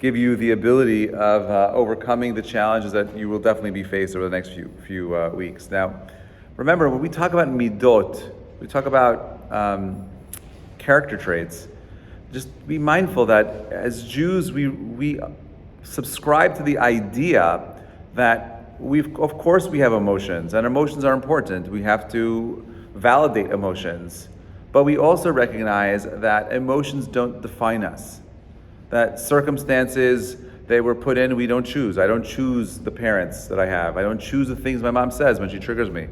give you the ability of overcoming the challenges that you will definitely be faced over the next few weeks. Now, remember, when we talk about Middot, we talk about character traits. Just be mindful that as Jews, we subscribe to the idea that of course we have emotions, and emotions are important. We have to validate emotions. But we also recognize that emotions don't define us. That circumstances they were put in, we don't choose. I don't choose the parents that I have. I don't choose the things my mom says when she triggers me.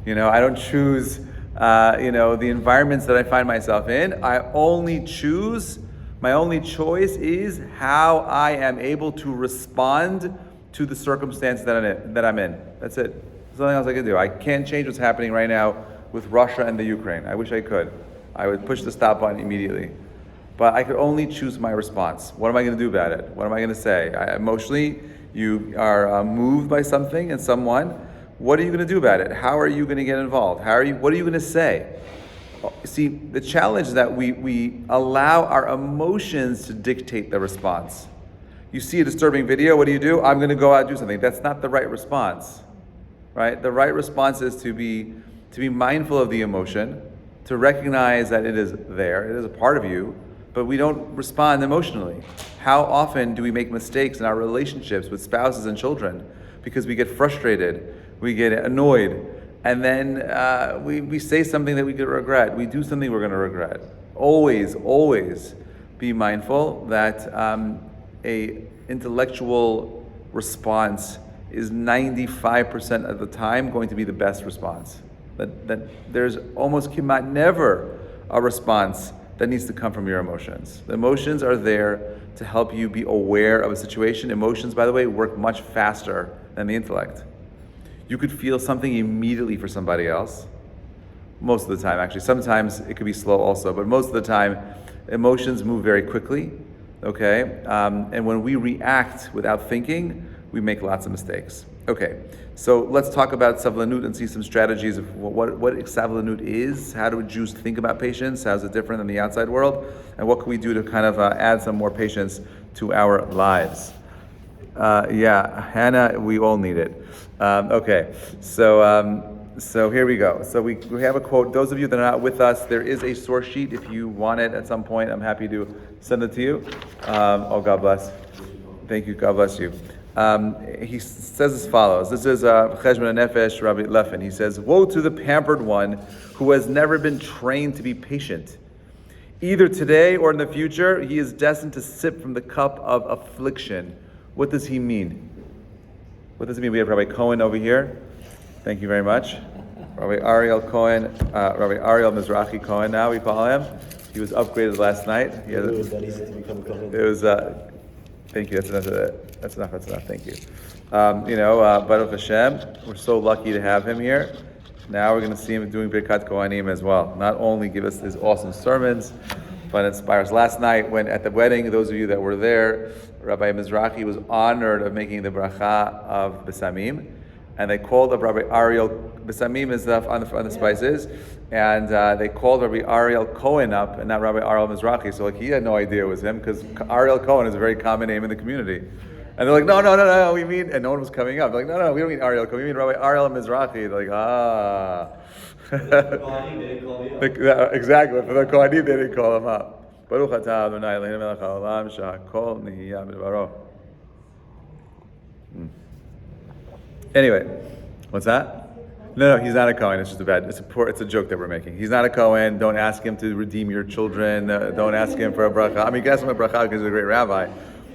I don't choose the environments that I find myself in. My only choice is how I am able to respond to the circumstance that I'm in. That's it. There's nothing else I can do. I can't change what's happening right now with Russia and the Ukraine. I wish I could. I would push the stop button immediately. But I could only choose my response. What am I going to do about it? What am I going to say? Emotionally, you are moved by something and someone. What are you going to do about it? How are you going to get involved? What are you going to say? See, the challenge is that we allow our emotions to dictate the response. You see a disturbing video, what do? I'm going to go out and do something. That's not the right response, right? The right response is to be mindful of the emotion, to recognize that it is there, it is a part of you, but we don't respond emotionally. How often do we make mistakes in our relationships with spouses and children because we get frustrated, we get annoyed, and then we say something that we could regret, we do something we're going to regret. Always be mindful that a intellectual response is 95% of the time going to be the best response. That there's almost never a response that needs to come from your emotions. The emotions are there to help you be aware of a situation. Emotions, by the way, work much faster than the intellect. You could feel something immediately for somebody else. Most of the time, actually. Sometimes it could be slow also, but most of the time, emotions move very quickly, okay? And when we react without thinking, we make lots of mistakes. Okay, so let's talk about savlanut and see some strategies of what savlanut is. How do Jews think about patience? How is it different than the outside world? And what can we do to kind of add some more patience to our lives? Hannah, we all need it. Okay, so here we go. So we have a quote. Those of you that are not with us, there is a source sheet. If you want it at some point, I'm happy to send it to you. God bless. Thank you. God bless you. He says as follows. This is Cheshbon Nefesh, Rabbi Reuven. He says, "Woe to the pampered one who has never been trained to be patient. Either today or in the future, he is destined to sip from the cup of affliction." What does he mean? What does it mean? We have Rabbi Cohen over here. Thank you very much. Rabbi Ariel Cohen, Rabbi Ariel Mizrahi Cohen now we call him. He was upgraded last night. It was thank you. That's enough. Thank you. Baruch Hashem, we're so lucky to have him here. Now we're going to see him doing Birkat Kohanim as well. Not only give us his awesome sermons, but inspires. Last night, when at the wedding, those of you that were there, Rabbi Mizrahi was honored of making the bracha of Besamim, and they called up Rabbi Ariel. Besamim is on the spices, and they called Rabbi Ariel Cohen up, and not Rabbi Ariel Mizrahi. So he had no idea it was him, because Ariel Cohen is a very common name in the community. And they're like, no, we mean, and no one was coming up. They're like, no, we don't mean Ariel Cohen, we mean Rabbi Ariel Mizrahi. They're like, exactly. For the Kohanim, they didn't call him up. Baruch atah Adonai Eloheinu melech haolam shehakol nihiyah b'dvaro. Anyway, what's that? No, he's not a Kohen. It's just it's a joke that we're making. He's not a Kohen. Don't ask him to redeem your children. Don't ask him for a bracha. I mean, you can ask him a bracha because he's a great rabbi,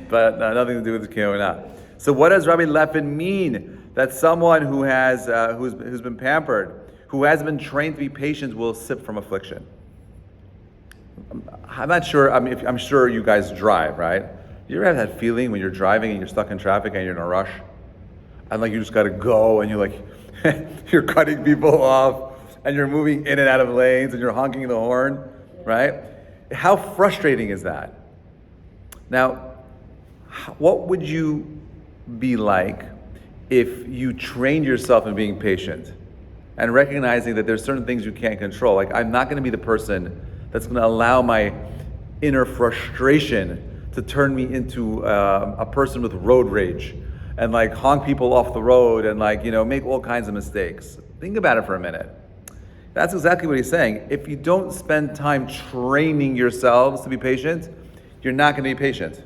but nothing to do with the Kohenah. So, what does Rabbi Reuven mean? That someone who has who's been pampered, who has been trained to be patient, will sip from affliction. I'm not sure. I'm sure you guys drive, right? You ever have that feeling when you're driving and you're stuck in traffic and you're in a rush, and like you just got to go, and you're like, you're cutting people off, and you're moving in and out of lanes, and you're honking the horn, right? How frustrating is that? Now, what would you be like if you trained yourself in being patient and recognizing that there's certain things you can't control? Like, I'm not going to be the person that's going to allow my inner frustration to turn me into a person with road rage and like honk people off the road and like, make all kinds of mistakes. Think about it for a minute. That's exactly what he's saying. If you don't spend time training yourselves to be patient, you're not going to be patient.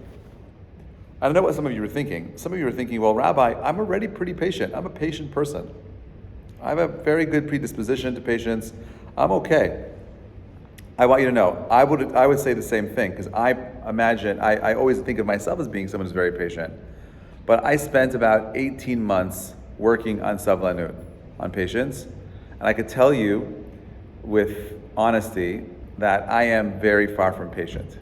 I don't know what some of you were thinking. Some of you were thinking, well, Rabbi, I'm already pretty patient. I'm a patient person. I have a very good predisposition to patience. I'm okay. I want you to know, I would say the same thing, because I always think of myself as being someone who's very patient. But I spent about 18 months working on savlanut, on patience, and I could tell you with honesty that I am very far from patient.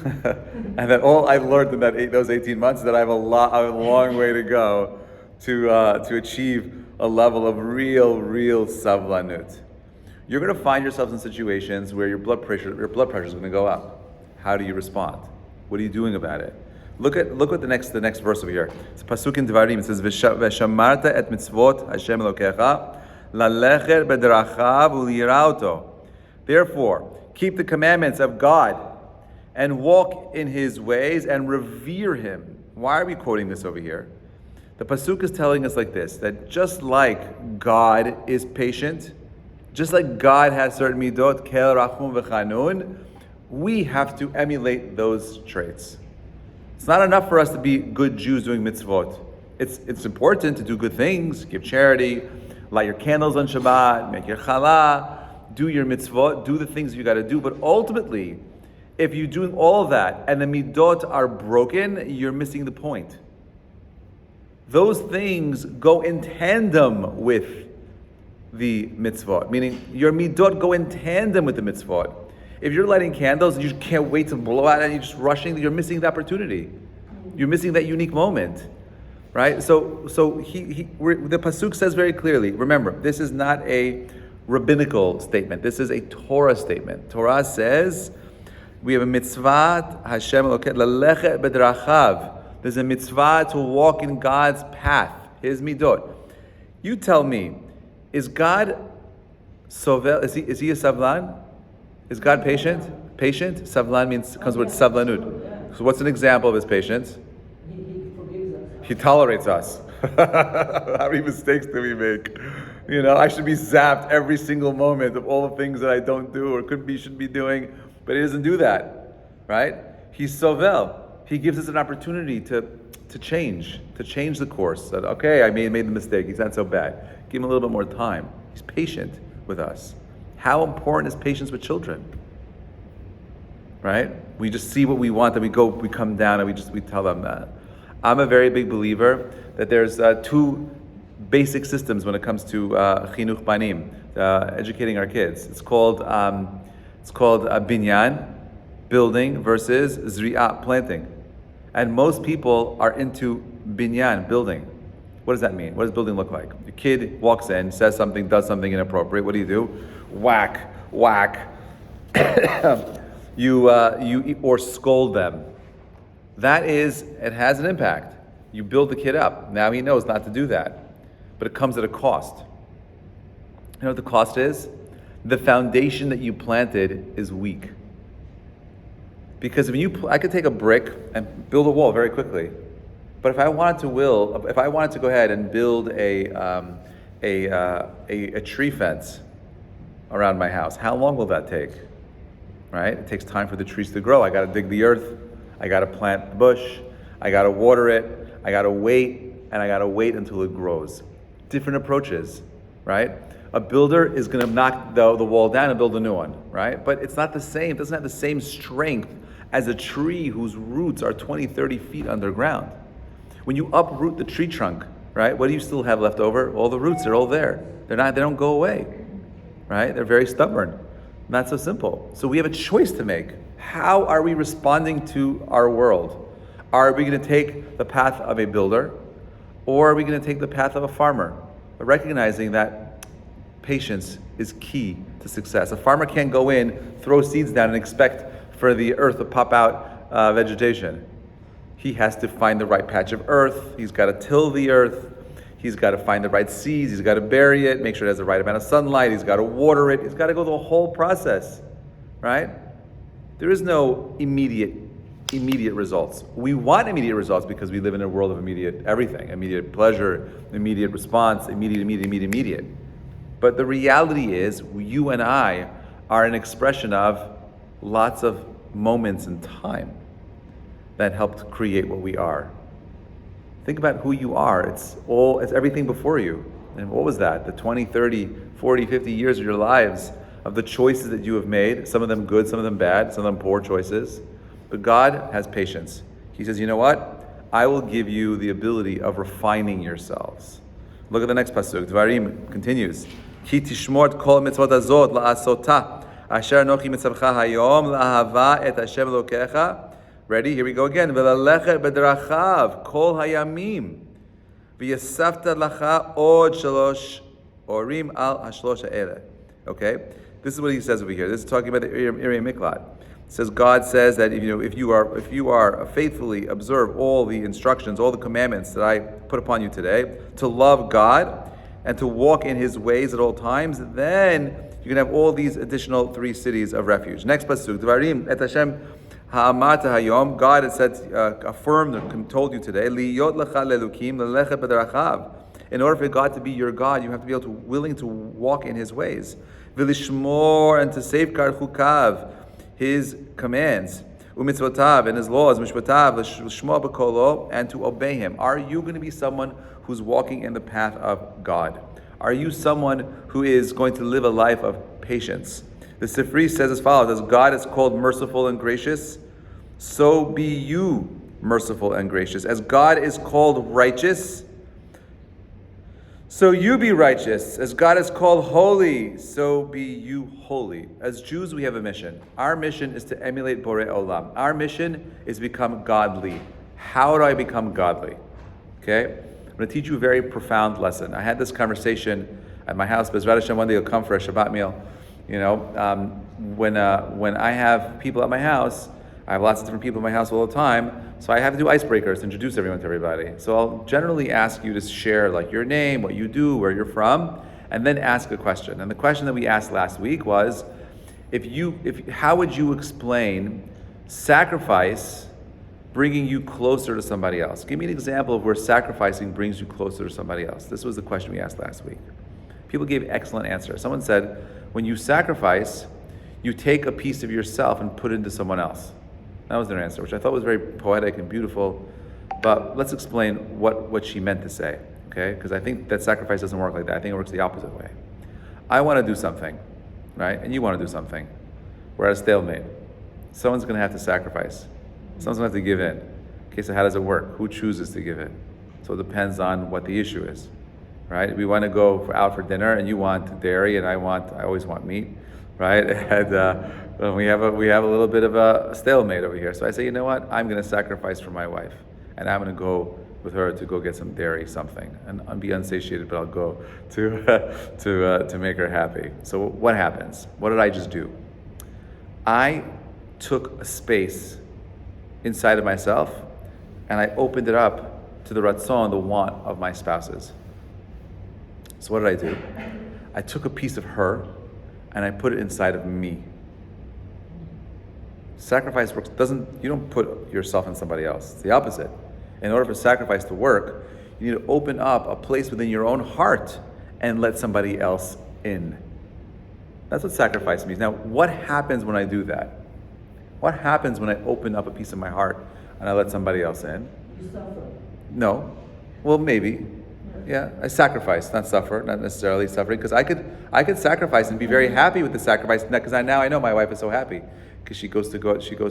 And that all I learned in those 18 months is that I have a long way to go to achieve a level of real savlanut. You're going to find yourselves in situations where your blood pressure is going to go up. How do you respond? What are you doing about it? Look at the next verse over here. It's Pasuk in Devarim. It says, "V'shamarta et mitzvot Hashem Elokecha, lalecher b'derachav u'liyirauto." Therefore, keep the commandments of God and walk in His ways and revere Him. Why are we quoting this over here? The Pasuk is telling us like this, that just like God is patient, just like God has certain midot, kel, rachum, v'chanun, we have to emulate those traits. It's not enough for us to be good Jews doing mitzvot. It's important to do good things, give charity, light your candles on Shabbat, make your challah, do your mitzvot, do the things you got to do. But ultimately, if you're doing all of that and the midot are broken, you're missing the point. Those things go in tandem with the mitzvot, meaning your midot go in tandem with the mitzvot. If you're lighting candles and you just can't wait to blow out and you're just rushing, you're missing the opportunity. You're missing that unique moment, right? So the Pasuk says very clearly, remember, this is not a rabbinical statement. This is a Torah statement. Torah says, we have a mitzvah, Hashem lalechet b'drachav. There's a mitzvah to walk in God's path, His midot. You tell me, is God sovel? Is he a savlan? Is God patient? Patient? Savlan comes with savlanut. So what's an example of His patience? He forgives us. He tolerates us. How many mistakes do we make? I should be zapped every single moment of all the things that I don't do or should be doing, but He doesn't do that, right? He's sovel. He gives us an opportunity to change the course. That, okay, I made the mistake. He's not so bad. Give Him a little bit more time. He's patient with us. How important is patience with children? Right? We just see what we want, and we come down, and we tell them that. I'm a very big believer that there's two basic systems when it comes to chinuch banim, educating our kids. It's called binyan, building, versus zri'ah, planting. And most people are into binyan, building. What does that mean? What does building look like? The kid walks in, says something, does something inappropriate. What do? Whack. You or scold them. It has an impact. You build the kid up. Now he knows not to do that. But it comes at a cost. You know what the cost is? The foundation that you planted is weak. Because I could take a brick and build a wall very quickly. But if I wanted to go ahead and build a tree fence around my house, how long will that take? Right? It takes time for the trees to grow. I got to dig the earth. I got to plant the bush. I got to water it. I got to wait, and I got to wait until it grows. Different approaches, right? A builder is going to knock the wall down and build a new one, right? But it's not the same. It doesn't have the same strength as a tree whose roots are 20, 30 feet underground. When you uproot the tree trunk, right? What do you still have left over? All the roots, they're all there. They don't go away, right? They're very stubborn. Not so simple. So we have a choice to make. How are we responding to our world? Are we going to take the path of a builder, or are we going to take the path of a farmer? But recognizing that patience is key to success. A farmer can't go in, throw seeds down, and expect for the earth to pop out vegetation. He has to find the right patch of earth. He's got to till the earth. He's got to find the right seeds. He's got to bury it, make sure it has the right amount of sunlight. He's got to water it. He's got to go the whole process, right? There is no immediate immediate results. We want immediate results because we live in a world of immediate everything, immediate pleasure, immediate response, immediate. But the reality is, you and I are an expression of lots of moments in time that helped create what we are. Think about who you are. It's everything before you. And what was that? The 20, 30, 40, 50 years of your lives, of the choices that you have made, some of them good, some of them bad, some of them poor choices. But God has patience. He says, you know what? I will give you the ability of refining yourselves. Look at the next pasuk. Dvarim continues. Ki tishmor kol mitzvot hazot la'asota asher anochi mitzavcha hayom la'ahava et Hashem Elokecha. Ready? Here we go again. V'lalechet b'drachav kol hayamim v'yasafta lacha od shalosh orim al hashlosh ha'ele. Okay? This is what he says over here. This is talking about the Iri Miklat. It says, God says that if you are faithfully observe all the instructions, all the commandments that I put upon you today, to love God and to walk in His ways at all times, then you can have all these additional 3 cities of refuge. Next pasuk, Dvarim et Hashem ha'amata hayom. God has said, affirmed, told you today, liyot lecha lelukim lelechet b'darachav. In order for God to be your God, you have to be willing to walk in His ways. V'lishmor, and to safeguard chukav, His commands, umitzvotav, and His laws, mishpatav, l'shmo b'kolo, and to obey Him. Are you going to be someone who's walking in the path of God? Are you someone who is going to live a life of patience? The Sifri says as follows: as God is called merciful and gracious, so be you merciful and gracious. As God is called righteous, so you be righteous. As God is called holy, so be you holy. As Jews, we have a mission. Our mission is to emulate Borei Olam. Our mission is to become godly. How do I become godly? Okay? I'm going to teach you a very profound lesson. I had this conversation at my house, but Bezrat Hashem, one day you'll come for a Shabbat meal. When I have people at my house, I have lots of different people in my house all the time, so I have to do icebreakers to introduce everyone to everybody. So I'll generally ask you to share your name, what you do, where you're from, and then ask a question. And the question that we asked last week was, how would you explain sacrifice bringing you closer to somebody else? Give me an example of where sacrificing brings you closer to somebody else. This was the question we asked last week. People gave excellent answers. Someone said, when you sacrifice, you take a piece of yourself and put it into someone else. That was their answer, which I thought was very poetic and beautiful. But let's explain what she meant to say, okay? Because I think that sacrifice doesn't work like that. I think it works the opposite way. I want to do something, right? And you want to do something. We're at a stalemate. Someone's going to have to sacrifice. Someone's going to have to give in. Okay, so how does it work? Who chooses to give in? So it depends on what the issue is, right? We want to go out for dinner, and you want dairy, and I always want meat, right? And we have a little bit of a stalemate over here. So I say, you know what? I'm going to sacrifice for my wife, and I'm going to go with her to go get some dairy, something, and be unsatiated, but I'll go to make her happy. So what happens? What did I just do? I took a space inside of myself, and I opened it up to the ratzon, the want of my spouses. So what did I do? I took a piece of her, and I put it inside of me. Sacrifice works. You don't put yourself in somebody else. It's the opposite. In order for sacrifice to work, you need to open up a place within your own heart and let somebody else in. That's what sacrifice means. Now, what happens when I do that? What happens when I open up a piece of my heart and I let somebody else in? You suffer. No. Well, maybe. Yeah, I sacrifice, not suffer, not necessarily suffering, because I could sacrifice and be very happy with the sacrifice, because now I know my wife is so happy because she goes to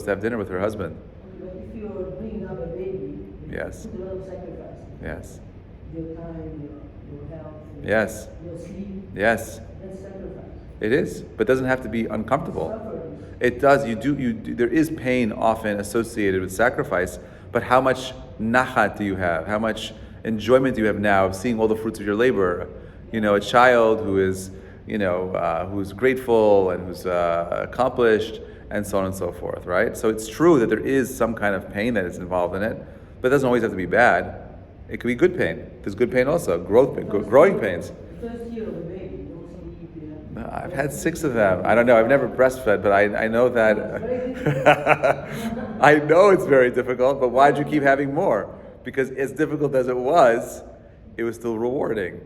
have dinner with her husband. But if you're bringing up a baby, Yes. put a lot of sacrifice. Yes. Your time, your health, Yes. your sleep. Yes. That's sacrifice. It is, but it doesn't have to be uncomfortable. Suffering. It does. You do. There is pain often associated with sacrifice, but how much nachat do you have? How much enjoyment do you have now of seeing all the fruits of your labor? A child who is, who's grateful and who's accomplished, and so on and so forth, right? So it's true that there is some kind of pain that is involved in it, but it doesn't always have to be bad. It could be good pain. There's good pain also, growing pains. The first year of the baby, you don't sleep. You have I've had 6 of them. I don't know. I've never breastfed, but I know that. I know it's very difficult, but why'd you keep having more? Because as difficult as it was still rewarding,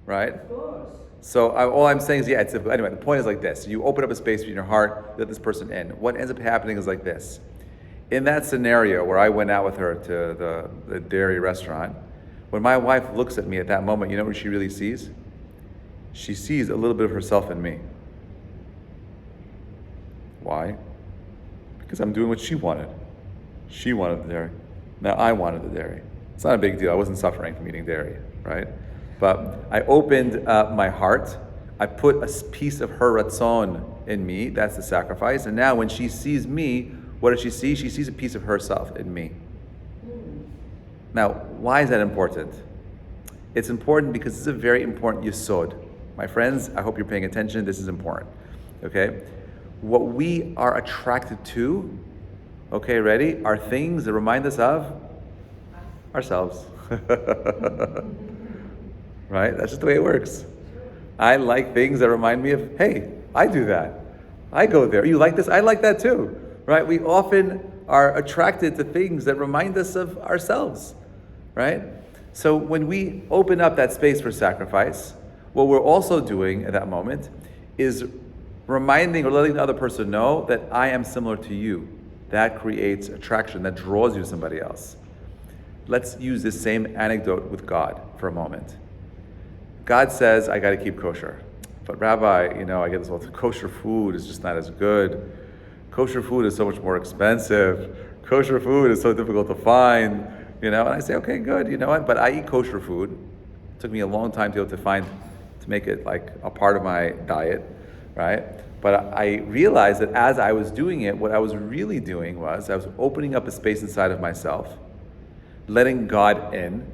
right? Of course. So all I'm saying is, yeah, it's difficult. Anyway, the point is like this. You open up a space in your heart, let this person in. What ends up happening is like this. In that scenario where I went out with her to the dairy restaurant, when my wife looks at me at that moment, you know what she really sees? She sees a little bit of herself in me. Why? Because I'm doing what she wanted. She wanted the dairy. Now I wanted the dairy. It's not a big deal. I wasn't suffering from eating dairy, right? But I opened my heart. I put a piece of her ratzon in me. That's the sacrifice. And now when she sees me, what does she see? She sees a piece of herself in me. Now, why is that important? It's important because it's a very important yesod. My friends, I hope you're paying attention. This is important, okay? What we are attracted to, okay, ready, are things that remind us of ourselves. Right? That's just the way it works. I like things that remind me of, hey, I do that. I go there. You like this? I like that too. Right? We often are attracted to things that remind us of ourselves. Right? So when we open up that space for sacrifice, what we're also doing at that moment is reminding or letting the other person know that I am similar to you. That creates attraction, that draws you to somebody else. Let's use this same anecdote with God for a moment. God says, I got to keep kosher. But Rabbi, I get this all, kosher food is just not as good. Kosher food is so much more expensive. Kosher food is so difficult to find. And I say, okay, good, you know what? But I eat kosher food. It took me a long time to be able to make it like a part of my diet, right? But I realized that as I was doing it, what I was really doing was I was opening up a space inside of myself, letting God in.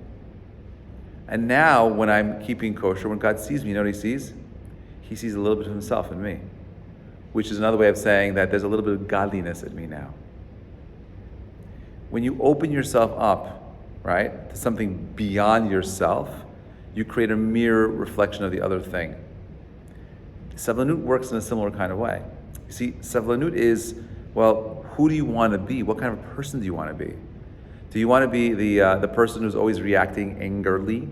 And now when I'm keeping kosher, when God sees me, you know what he sees? He sees a little bit of himself in me, which is another way of saying that there's a little bit of godliness in me now. When you open yourself up, right, to something beyond yourself, you create a mirror reflection of the other thing. Savlanut works in a similar kind of way. You see, Savlanut is, well, who do you want to be? What kind of person do you want to be? Do you want to be the person who's always reacting angrily?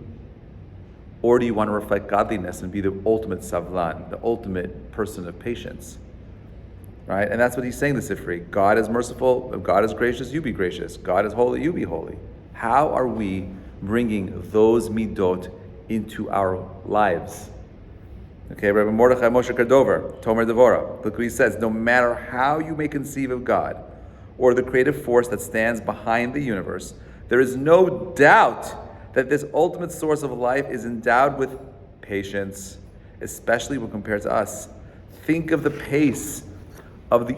Or do you want to reflect godliness and be the ultimate savlan, the ultimate person of patience? Right? And that's what he's saying to Sifri. God is merciful, if God is gracious, you be gracious. God is holy, you be holy. How are we bringing those midot into our lives? Okay, Rabbi Mordechai Moshe Kardover, Tomer Devora. Look what he says. No matter how you may conceive of God, or the creative force that stands behind the universe, there is no doubt that this ultimate source of life is endowed with patience, especially when compared to us. Think of the pace of the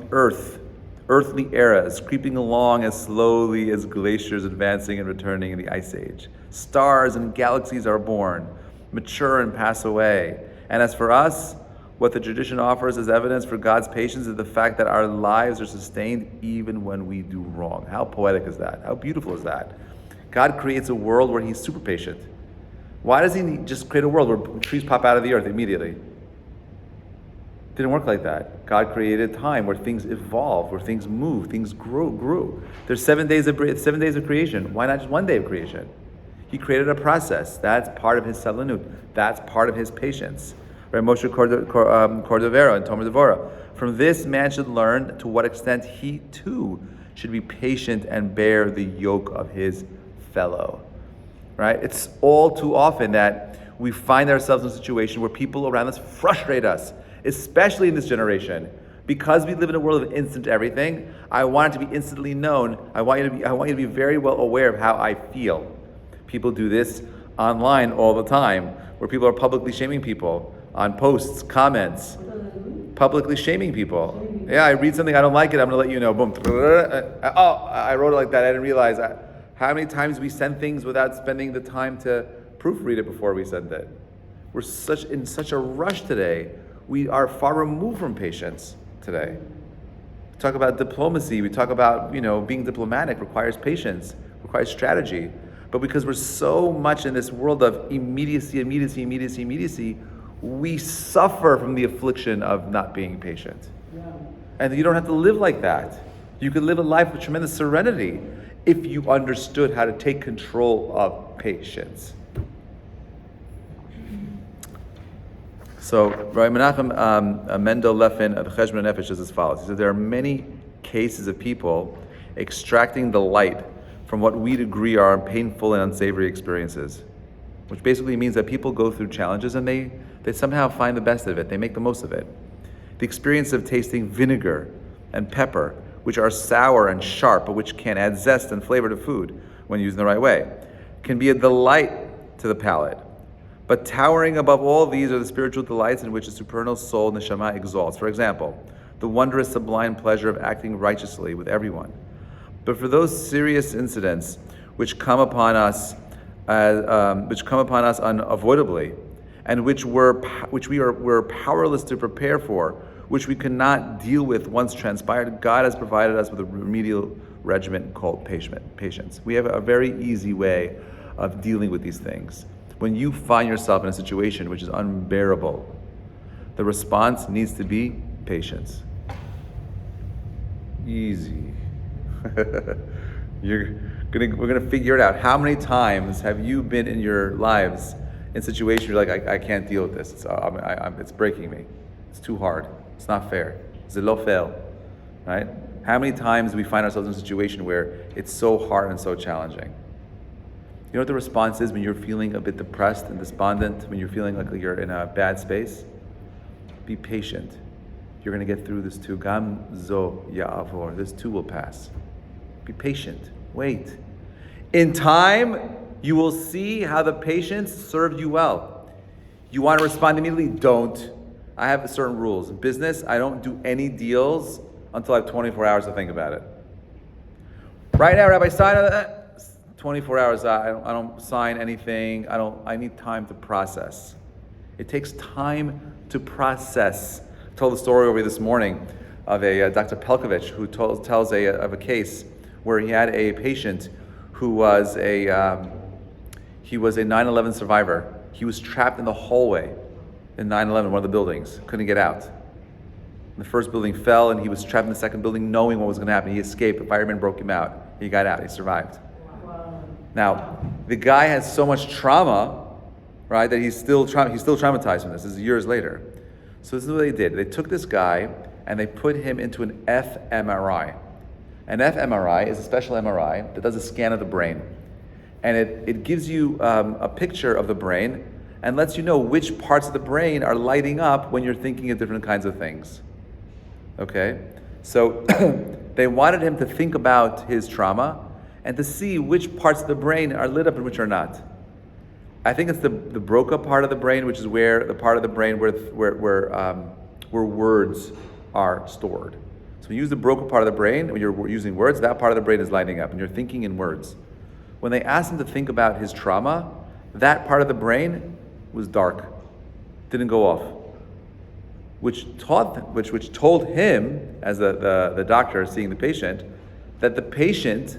earthly eras, creeping along as slowly as glaciers advancing and returning in the Ice Age. Stars and galaxies are born, mature and pass away. And as for us, what the tradition offers as evidence for God's patience is the fact that our lives are sustained even when we do wrong. How poetic is that? How beautiful is that? God creates a world where he's super patient. Why does he just create a world where trees pop out of the earth immediately? It didn't work like that. God created time where things evolve, where things move, things grew. There's 7 days of creation. Why not just 1 day of creation? He created a process. That's part of his savlanut. That's part of his patience. Rabbi Moshe Cordovero and Tomer Devora. From this, man should learn to what extent he too should be patient and bear the yoke of his fellow. Right? It's all too often that we find ourselves in a situation where people around us frustrate us, especially in this generation. Because we live in a world of instant everything, I want it to be instantly known. I want you to be very well aware of how I feel. People do this online all the time, where people are publicly shaming people on posts, comments, publicly shaming people. Yeah, I read something, I don't like it, I'm going to let you know. Boom. Oh, I wrote it like that, I didn't realize how many times we send things without spending the time to proofread it before we send it. We're in such a rush today. We are far removed from patience today. We talk about diplomacy, we talk about, being diplomatic requires patience, requires strategy. But because we're so much in this world of immediacy, we suffer from the affliction of not being patient. Yeah. And you don't have to live like that. You could live a life with tremendous serenity if you understood how to take control of patience. So, Rabbi Menachem Mendel Leffin of Cheshbon Nefesh says as follows. He says there are many cases of people extracting the light from what we'd agree are painful and unsavory experiences, which basically means that people go through challenges and they somehow find the best of it. They make the most of it. The experience of tasting vinegar and pepper, which are sour and sharp, but which can add zest and flavor to food when used in the right way, can be a delight to the palate. But towering above all these are the spiritual delights in which the supernal soul, neshama, exalts. For example, the wondrous, sublime pleasure of acting righteously with everyone. But for those serious incidents which come upon us unavoidably, and which we're powerless to prepare for, which we cannot deal with once transpired, God has provided us with a remedial regimen called patience. We have a very easy way of dealing with these things. When you find yourself in a situation which is unbearable, the response needs to be patience. Easy. We're gonna figure it out. How many times have you been in your lives in situations where you're like, I can't deal with this. It's breaking me. It's too hard. It's not fair. It's a low fail, right? How many times do we find ourselves in a situation where it's so hard and so challenging? You know what the response is when you're feeling a bit depressed and despondent, when you're feeling like you're in a bad space? Be patient. You're going to get through this too. Gam zo ya'avor. This too will pass. Be patient. Wait. In time, you will see how the patience served you well. You want to respond immediately? Don't. I have certain rules. In business, I don't do any deals until I have 24 hours to think about it. Right now, Rabbi Steiner, 24 hours, I don't sign anything. I need time to process. It takes time to process. I told a story over this morning of a Dr. Pelkovich who tells of a case where he had a patient who was a 9/11 survivor. He was trapped in the hallway in 9/11, one of the buildings, couldn't get out. The first building fell and he was trapped in the second building knowing what was going to happen. He escaped, the fireman broke him out. He got out, he survived. Now, the guy has so much trauma, right, that he's still traumatized from this. This is years later. So this is what they did. They took this guy and they put him into an fMRI. An fMRI is a special MRI that does a scan of the brain. And it gives you a picture of the brain and lets you know which parts of the brain are lighting up when you're thinking of different kinds of things. Okay? So they wanted him to think about his trauma and to see which parts of the brain are lit up and which are not. I think it's the Broca part of the brain, which is the part of the brain where words are stored. So when you use the Broca part of the brain, when you're using words, that part of the brain is lighting up and you're thinking in words. When they asked him to think about his trauma, that part of the brain was dark, didn't go off, which told him, as the doctor seeing the patient, that the patient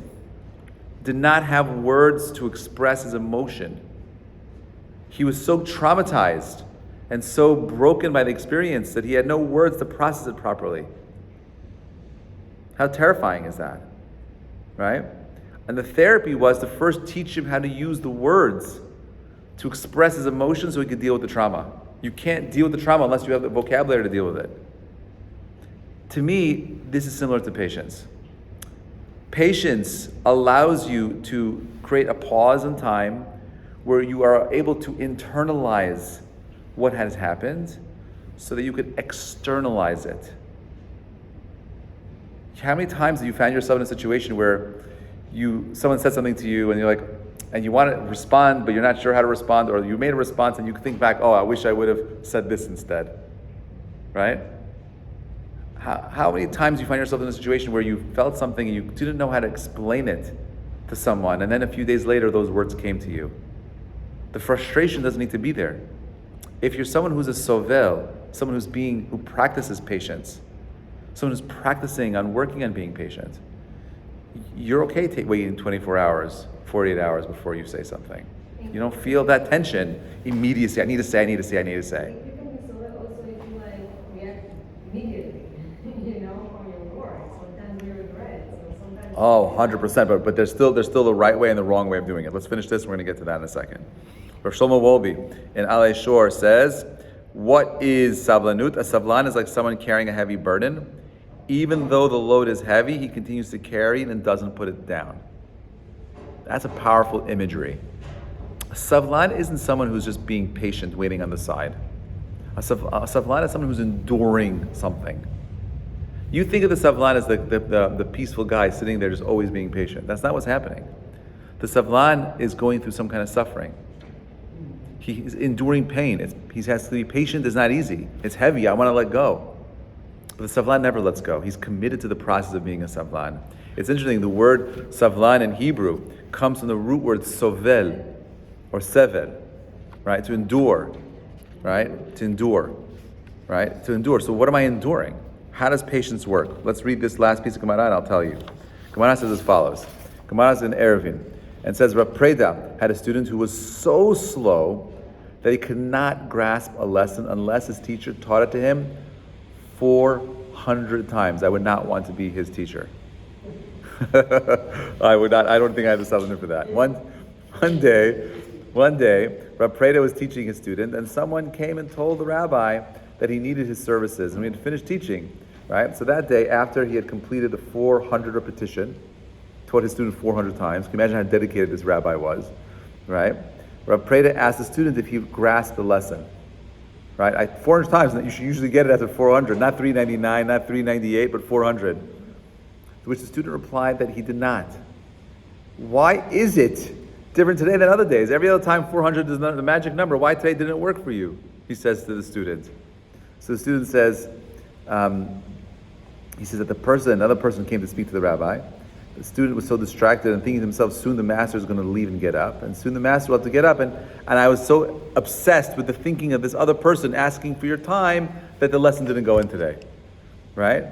did not have words to express his emotion. He was so traumatized and so broken by the experience that he had no words to process it properly. How terrifying is that, right? And the therapy was to first teach him how to use the words to express his emotions so he could deal with the trauma. You can't deal with the trauma unless you have the vocabulary to deal with it. To me, this is similar to patience. Patience allows you to create a pause in time where you are able to internalize what has happened so that you could externalize it. How many times have you found yourself in a situation where someone said something to you and you're like, and you want to respond, but you're not sure how to respond, or you made a response and you think back, oh, I wish I would have said this instead, right? How many times do you find yourself in a situation where you felt something and you didn't know how to explain it to someone, and then a few days later those words came to you? The frustration doesn't need to be there. If you're someone who's a sovel, someone who practices patience, someone who's practicing on working on being patient, you're okay waiting 24 hours, 48 hours before you say something. You don't feel that tension, immediacy. I need to say. You can be so that also if you react immediately, from your words. Sometimes we regret Oh, 100%, but there's still the right way and the wrong way of doing it. Let's finish this, we're going to get to that in a second. Rav Shlomo Wolbe in Alei Shor says, what is sablanut? A sablan is like someone carrying a heavy burden. Even though the load is heavy, he continues to carry it and doesn't put it down. That's a powerful imagery. A savlan isn't someone who's just being patient, waiting on the side. A savlan is someone who's enduring something. You think of the savlan as the peaceful guy sitting there just always being patient. That's not what's happening. The savlan is going through some kind of suffering. He's enduring pain. He has to be patient. It's not easy. It's heavy. I want to let go. But the savlan never lets go. He's committed to the process of being a savlan. It's interesting. The word savlan in Hebrew comes from the root word sovel or sevel, right? To endure, right? To endure, right? To endure. So what am I enduring? How does patience work? Let's read this last piece of Gemara and I'll tell you. Gemara says as follows. Gemara is in Eruvin and says Rabbi Reuven had a student who was so slow that he could not grasp a lesson unless his teacher taught it to him 400 times. I would not want to be his teacher. I would not. I don't think I have the substance for that. One day, Rabbi Reuven was teaching his student, and someone came and told the rabbi that he needed his services, and we had finished teaching, right? So that day, after he had completed the 400 repetition, taught his student 400 times. Can you imagine how dedicated this rabbi was, right? Rabbi Reuven asked the student if he grasped the lesson, right? 400 times, you should usually get it after 400, not 399, not 398, but 400. To which the student replied that he did not. Why is it different today than other days? Every other time 400 is the magic number. Why today didn't it work for you? He says to the student. So the student says, he says that another person came to speak to the rabbi. The student was so distracted and thinking to himself, soon the master is going to leave and get up. And soon the master will have to get up. And I was so obsessed with the thinking of this other person asking for your time that the lesson didn't go in today. Right?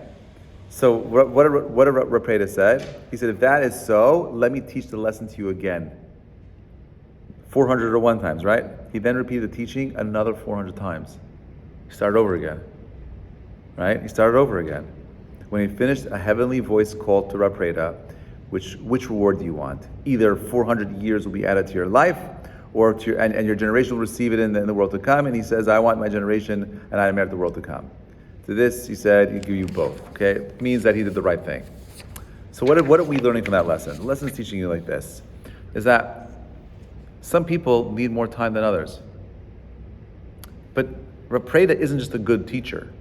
So what did Rabbi Reuven said? He said, if that is so, let me teach the lesson to you again. 401 times, right? He then repeated the teaching another 400 times. He started over again. Right? He started over again. When he finished, a heavenly voice called to Rabbi Reuven, which reward do you want? Either 400 years will be added to your life, or and your generation will receive it in the world to come. And he says, I want my generation and I merit the world to come. To this, he said, he'll give you both. Okay? It means that he did the right thing. So what are we learning from that lesson? The lesson is teaching you like this, is that some people need more time than others. But Rabbi Reuven isn't just a good teacher.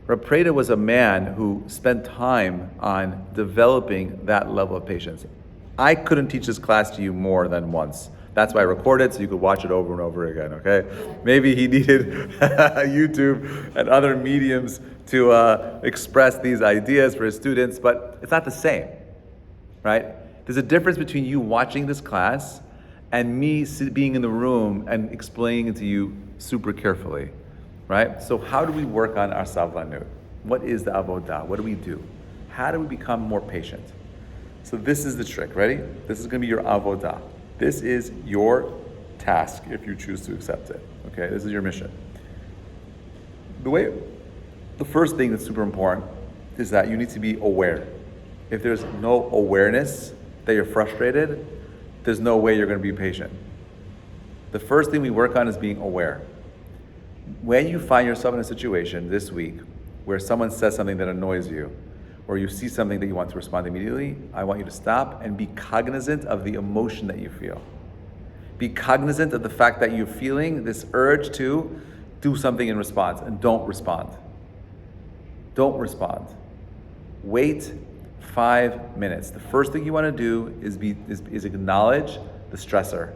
Rabbi Reuven was a man who spent time on developing that level of patience. I couldn't teach this class to you more than once. That's why I recorded it, so you could watch it over and over again, okay? Maybe he needed YouTube and other mediums to express these ideas for his students, but it's not the same, right? There's a difference between you watching this class and me being in the room and explaining it to you super carefully, right? So how do we work on our savlanut? What is the avodah? What do we do? How do we become more patient? So this is the trick, ready? This is going to be your avodah. This is your task if you choose to accept it. Okay, this is your mission. The first thing that's super important is that you need to be aware. If there's no awareness that you're frustrated, there's no way you're going to be patient. The first thing we work on is being aware. When you find yourself in a situation this week where someone says something that annoys you, or you see something that you want to respond immediately, I want you to stop and be cognizant of the emotion that you feel. Be cognizant of the fact that you're feeling this urge to do something in response, and don't respond. Don't respond. Wait 5 minutes. The first thing you want to do is acknowledge the stressor.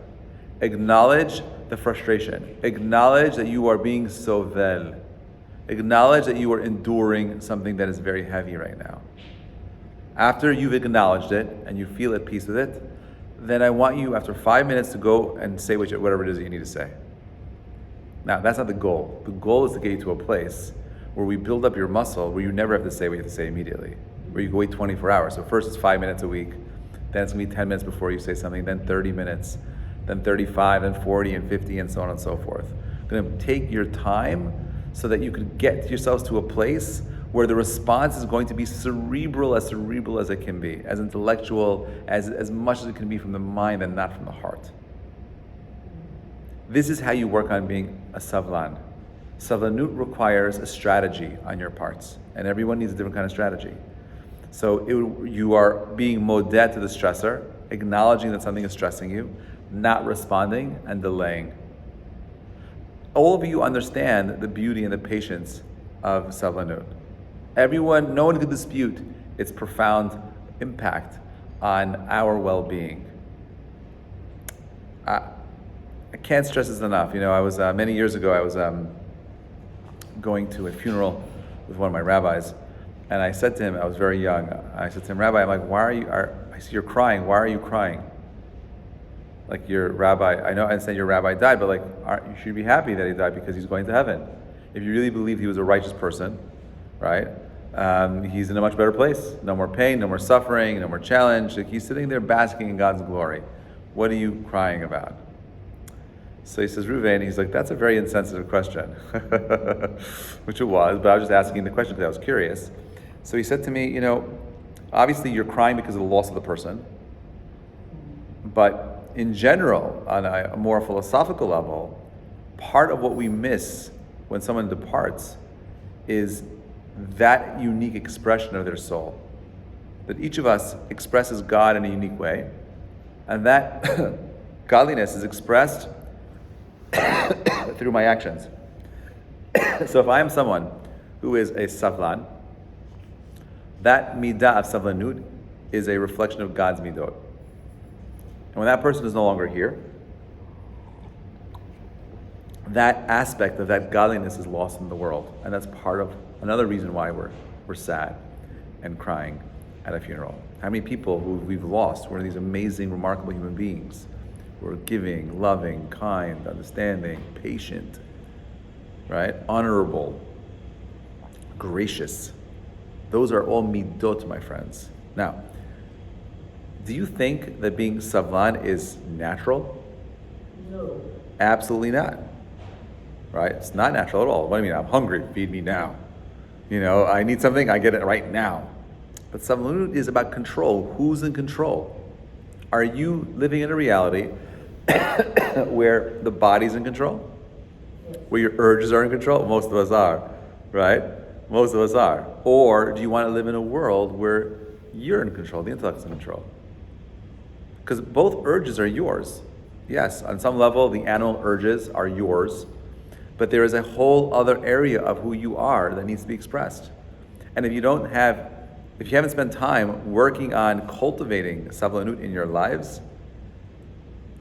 Acknowledge the frustration. Acknowledge that you are being sovel. Acknowledge that you are enduring something that is very heavy right now. After you've acknowledged it and you feel at peace with it, then I want you, after 5 minutes, to go and say whatever it is that you need to say. Now, that's not the goal. The goal is to get you to a place where we build up your muscle, where you never have to say what you have to say immediately, where you can wait 24 hours. So first it's 5 minutes a week, then it's going to be 10 minutes before you say something, then 30 minutes, then 35, then 40, and 50, and so on and so forth. You're going to take your time so that you can get yourselves to a place where the response is going to be cerebral as it can be, as intellectual, as much as it can be from the mind and not from the heart. This is how you work on being a savlan. Savlanut requires a strategy on your parts, and everyone needs a different kind of strategy. So you are being modeh to the stressor, acknowledging that something is stressing you, not responding, and delaying. All of you understand the beauty and the patience of savlanut. No one could dispute its profound impact on our well-being. I can't stress this enough. I was many years ago. I was going to a funeral with one of my rabbis, and I said to him, I was very young. I said to him, Rabbi, I'm like, I see you're crying. Why are you crying? Like your rabbi, I know I understand your rabbi died, but you should be happy that he died because he's going to heaven. If you really believe he was a righteous person, right? He's in a much better place. No more pain, no more suffering, no more challenge. He's sitting there basking in God's glory. What are you crying about? So he says, Reuven, he's like, that's a very insensitive question, which it was, but I was just asking the question because I was curious. So he said to me, obviously you're crying because of the loss of the person, but in general, on a more philosophical level, part of what we miss when someone departs is that unique expression of their soul. That each of us expresses God in a unique way, and that godliness is expressed through my actions. So if I am someone who is a savlan, that midah of savlanut is a reflection of God's midot. And when that person is no longer here, that aspect of that godliness is lost in the world. And that's part of another reason why we're sad and crying at a funeral. How many people who we've lost were these amazing, remarkable human beings who are giving, loving, kind, understanding, patient, right? Honorable, gracious. Those are all midot, my friends. Now, do you think that being savlan is natural? No. Absolutely not. Right? It's not natural at all. What do you mean? I'm hungry, feed me now. I need something, I get it right now. But savlanut is about control. Who's in control? Are you living in a reality where the body's in control? Where your urges are in control? Most of us are, right? Most of us are. Or do you want to live in a world where you're in control, the intellect's in control? Because both urges are yours. Yes, on some level, the animal urges are yours, but there is a whole other area of who you are that needs to be expressed. And if you haven't spent time working on cultivating savlanut in your lives,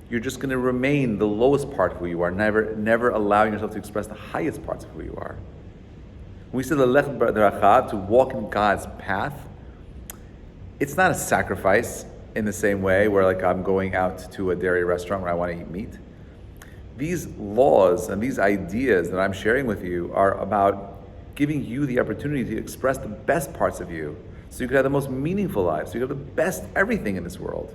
you're just going to remain the lowest part of who you are, never allowing yourself to express the highest parts of who you are. When we say lelech b'derachav, to walk in God's path, it's not a sacrifice in the same way where I'm going out to a dairy restaurant where I want to eat meat. These laws and these ideas that I'm sharing with you are about giving you the opportunity to express the best parts of you so you can have the most meaningful life, so you have the best everything in this world.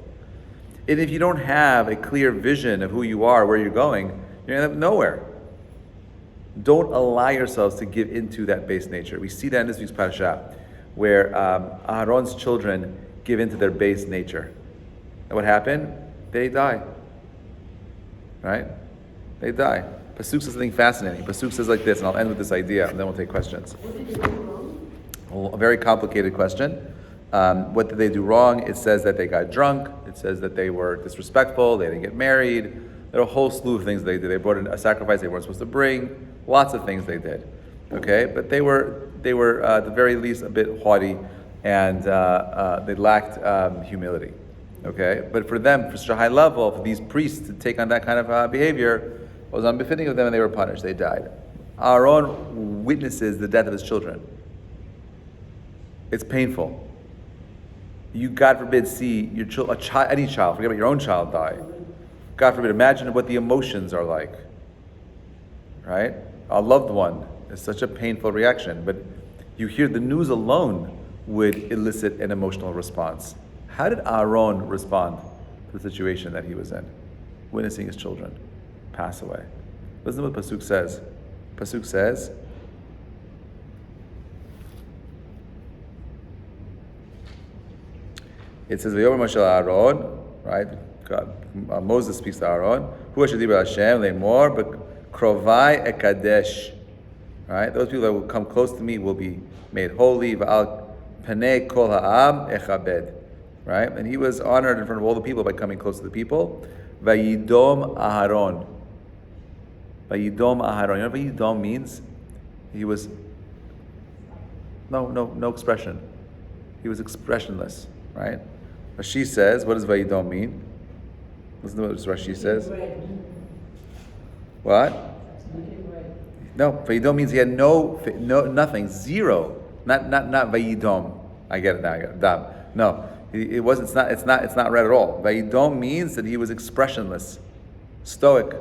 And if you don't have a clear vision of who you are, where you're going, you're going to end up nowhere. Don't allow yourselves to give into that base nature. We see that in this week's parasha, where Aaron's children give into their base nature. And what happened? They die. Right? They die. Pasuk says something fascinating. Pasuk says like this, and I'll end with this idea, and then we'll take questions. What did they do wrong? Well, a very complicated question. What did they do wrong? It says that they got drunk. It says that they were disrespectful. They didn't get married. There are a whole slew of things they did. They brought in a sacrifice they weren't supposed to bring. Lots of things they did. Okay, but they were at the very least a bit haughty, and they lacked humility. Okay, but for them, for such a high level, for these priests to take on that kind of behavior was unbefitting of them, and they were punished. They died. Aaron witnesses the death of his children. It's painful. You, God forbid, see your any child, forget about your own child, die. God forbid, imagine what the emotions are like. Right? A loved one is such a painful reaction, but you hear the news alone would elicit an emotional response. How did Aaron respond to the situation that he was in? Witnessing his children pass away. Listen to what Pasuk says. Pasuk says, It says, "V'yomer Moshe Aaron," right? God, Moses speaks to Aaron. Hu asher dibra Hashem le'mor b'krovai ekadesh. Right? Those people that will come close to me will be made holy. V'al panei kol ha'am echabed. Right? And he was honored in front of all the people by coming close to the people. Vayidom Aharon. Vayidom Aharon. You know what Vayidom means? He was no expression. He was expressionless, right? Rashi says, what does Vayidom mean? Listen to what Rashi says. What? No, Vayidom means he had nothing, zero. Not Vayidom. I get it now. I get it. Dam. No, it wasn't. It's not red at all. Vayidom means that he was expressionless, stoic,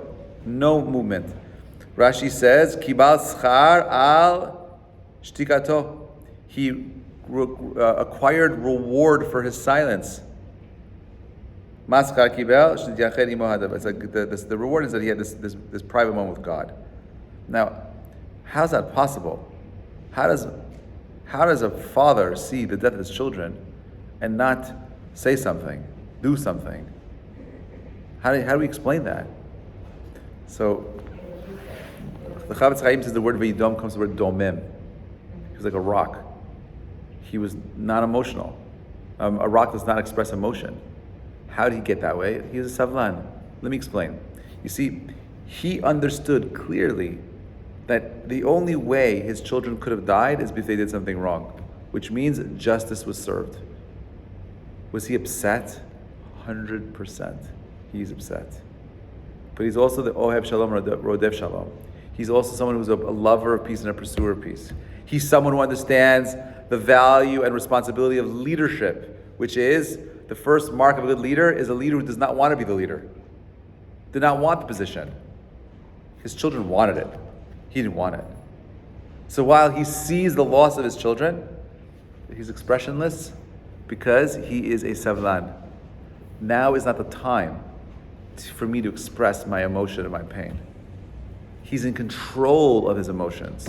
no movement. Rashi says, Kibal schar al shtikato. He acquired reward for his silence. Maschar kibel sh'tiachad imo hadav. It's like the reward is that he had this private moment with God. Now, how's that possible? How does a father see the death of his children and not say something, do something? How do we explain that? So, the Chavetz Chaim says the word Vayidom comes from the word domim. He was like a rock. He was not emotional. A rock does not express emotion. How did he get that way? He was a savlan. Let me explain. You see, he understood clearly that the only way his children could have died is if they did something wrong, which means justice was served. Was he upset? 100%. He's upset. But he's also the Ohev Shalom, Rodev Shalom. He's also someone who's a lover of peace and a pursuer of peace. He's someone who understands the value and responsibility of leadership, which is the first mark of a good leader is a leader who does not want to be the leader, did not want the position. His children wanted it. He didn't want it. So while he sees the loss of his children, he's expressionless because he is a savlan. Now is not the time for me to express my emotion and my pain. He's in control of his emotions.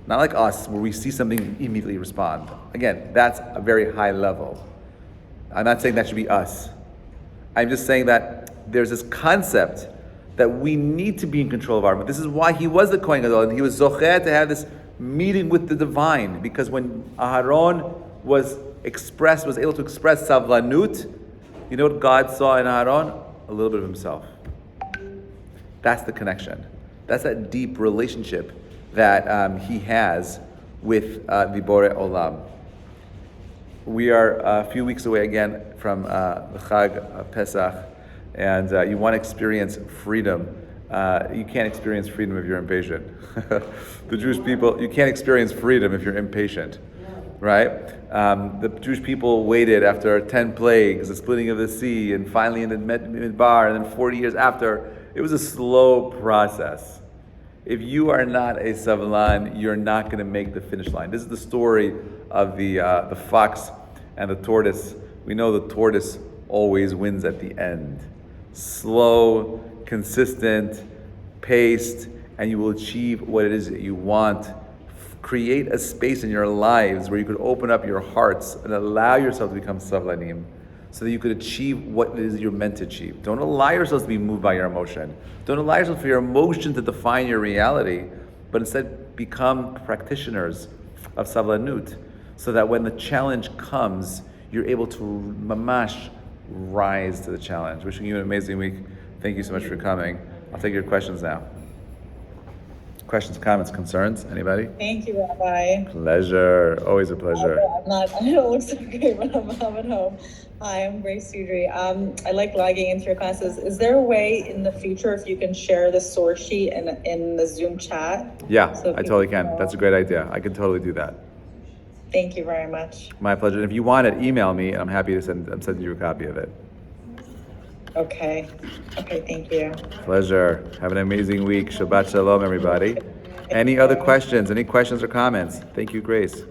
Not like us, where we see something and immediately respond. Again, that's a very high level. I'm not saying that should be us. I'm just saying that there's this concept that we need to be in control of our emotions. This is why he was the Kohen Gadol, and he was zocher to have this meeting with the divine, because when Aharon was able to express savlanut, you know what God saw in Aharon? A little bit of himself. That's the connection. That's that deep relationship that he has with the Borei Olam. We are a few weeks away again from the Chag of Pesach, and you want to experience freedom. You can't experience freedom if you're impatient. The Jewish people, you can't experience freedom if you're impatient, right? The Jewish people waited after 10 plagues, the splitting of the sea, and finally in the Midbar, and then 40 years after. It was a slow process. If you are not a savlan, you're not going to make the finish line. This is the story of the fox and the tortoise. We know the tortoise always wins at the end. Slow, consistent, paced, and you will achieve what it is that you want. Create a space in your lives where you could open up your hearts and allow yourself to become savlanim, so that you could achieve what it is you're meant to achieve. Don't allow yourselves to be moved by your emotion. Don't allow yourself for your emotion to define your reality, but instead become practitioners of savlanut, so that when the challenge comes, you're able to mamash rise to the challenge. Wishing you an amazing week. Thank you so much for coming. I'll take your questions now. Questions, comments, concerns? Anybody? Thank you, Rabbi. Pleasure. Always a pleasure. I don't look so great when I'm at home. Hi, I'm Grace Sudri. I like logging into your classes. Is there a way in the future if you can share the source sheet in the Zoom chat? Yeah, so I totally can. know? That's a great idea. I can totally do that. Thank you very much. My pleasure. And if you want it, email me, and I'm happy to send you a copy of it. Okay, thank you. Pleasure. Have an amazing week. Shabbat shalom, everybody. Any other questions? Any questions or comments? Thank you, Grace.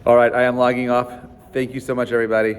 All right, I am logging off. Thank you so much, everybody.